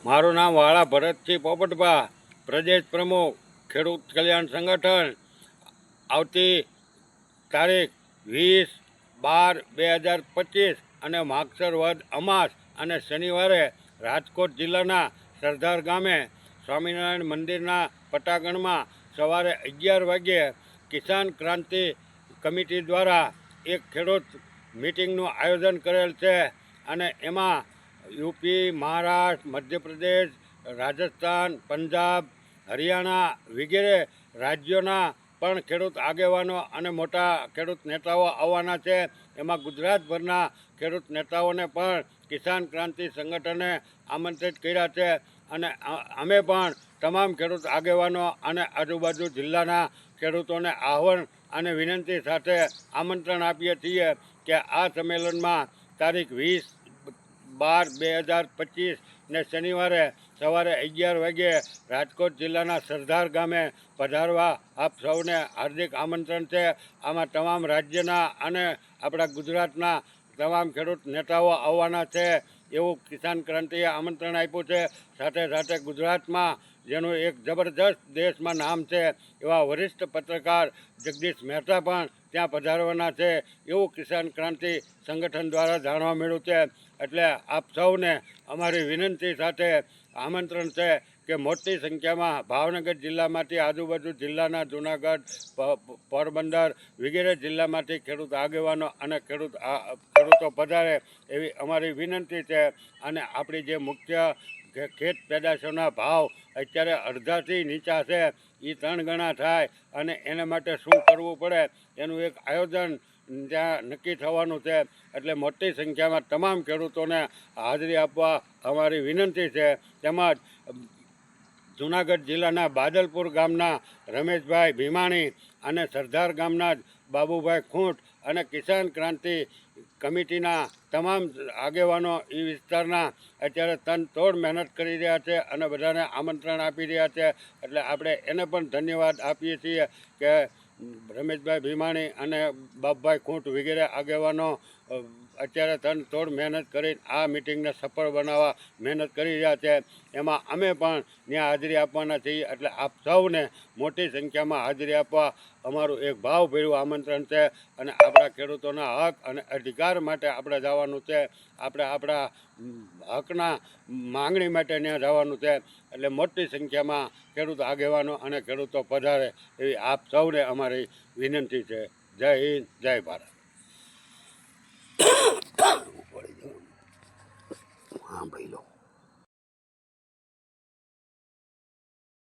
મારું નામ વાળા ભરતસિંહ પોપટભા, પ્રદેશ પ્રમુખ ખેડૂત કલ્યાણ સંગઠન. આવતી તારીખ 20/12/2025 અને માગસર વદ અમાસ અને શનિવારે રાજકોટ જિલ્લાના સરદાર ગામે સ્વામિનારાયણ મંદિરના પટાંગણમાં સવારે 11 વાગ્યે કિસાન ક્રાંતિ કમિટી દ્વારા એક ખેડૂત મિટિંગનું આયોજન કરેલ છે અને એમાં યુપી, મહારાષ્ટ્ર, મધ્યપ્રદેશ, રાજસ્થાન, પંજાબ, હરિયાણા વગેરે રાજ્યોના પણ ખેડૂત આગેવાનો અને મોટા ખેડૂત નેતાઓ આવવાના છે. એમાં ગુજરાતભરના ખેડૂત નેતાઓને પણ કિસાન ક્રાંતિ સંગઠને આમંત્રિત કર્યા છે અને અમે પણ તમામ ખેડૂત આગેવાનો અને આજુબાજુ જિલ્લાના ખેડૂતોને આહ્વાન અને વિનંતી સાથે આમંત્રણ આપીએ છીએ કે આ સંમેલનમાં તારીખ 20/12/2025 ને શનિવારે સવારે 11 વાગ્યે રાજકોટ જિલ્લાના સરદાર ગામે પધારવા આપ સૌને હાર્દિક આમંત્રણ છે. આમાં તમામ રાજ્યના અને આપણા ગુજરાતના તમામ ખેડૂત નેતાઓ આવવાના છે એવું કિસાન ક્રાંતિએ આમંત્રણ આપ્યું છે. સાથે સાથે ગુજરાતમાં જેનું એક જબરદસ્ત દેશમાં નામ છે એવા વરિષ્ઠ પત્રકાર જગદીશ મહેતા પણ ત્યાં પધારવાના છે એવું કિસાન ક્રાંતિ સંગઠન દ્વારા જાણવા મળ્યું છે. એટલે આપ સૌને અમારી વિનંતી સાથે આમંત્રણ છે કે મોટી સંખ્યામાં ભાવનગર જિલ્લામાંથી આજુબાજુ જિલ્લાના જૂનાગઢ, પોરબંદર વગેરે જિલ્લામાંથી ખેડૂત આગેવાનો અને ખેડૂતો પધારે એવી અમારી વિનંતી છે. અને આપણી જે મુખ્ય ખેત પેદાશોના ભાવ અત્યારે અડધાથી નીચા છે, એ 3 ગણા થાય અને એના માટે શું કરવું પડે એનું એક આયોજન ત્યાં નક્કી થવાનું છે. એટલે મોટી સંખ્યામાં તમામ ખેડૂતોને હાજરી આપવા અમારી વિનંતી છે. તેમજ જૂનાગઢ જિલ્લાના બાદલપુર ગામના રમેશભાઈ ભીમાણી અને સરદાર ગામના જ બાબુભાઈ ખૂંટ અને કિસાન ક્રાંતિ કમિટીના તમામ આગેવાનો એ વિસ્તારના અત્યારે તનતોડ મહેનત કરી રહ્યા છે અને બધાને આમંત્રણ આપી રહ્યા છે. એટલે આપણે એને પણ ધન્યવાદ આપીએ છીએ કે રમેશભાઈ ભીમાણી અને બાબુભાઈ ખૂંટ વગેરે આગેવાનો અત્યારે તનતોડ મહેનત કરી આ મિટિંગને સફળ બનાવવા મહેનત કરી રહ્યા છે. એમાં અમે પણ ત્યાં હાજરી આપવાના છીએ. એટલે આપ સૌને મોટી સંખ્યામાં હાજરી આપવા અમારું એક ભાવભર્યું આમંત્રણ છે અને આપણા ખેડૂતોના હક અને અધિકાર માટે આપણે જવાનું છે. આપણે આપણા હકના માંગણી માટે ત્યાં જવાનું છે. એટલે મોટી સંખ્યામાં ખેડૂત આગેવાનો અને ખેડૂતો પધારે એવી આપ સૌને અમારી વિનંતી છે. જય હિન્દ, જય ભારત. હા ભાઈ લો.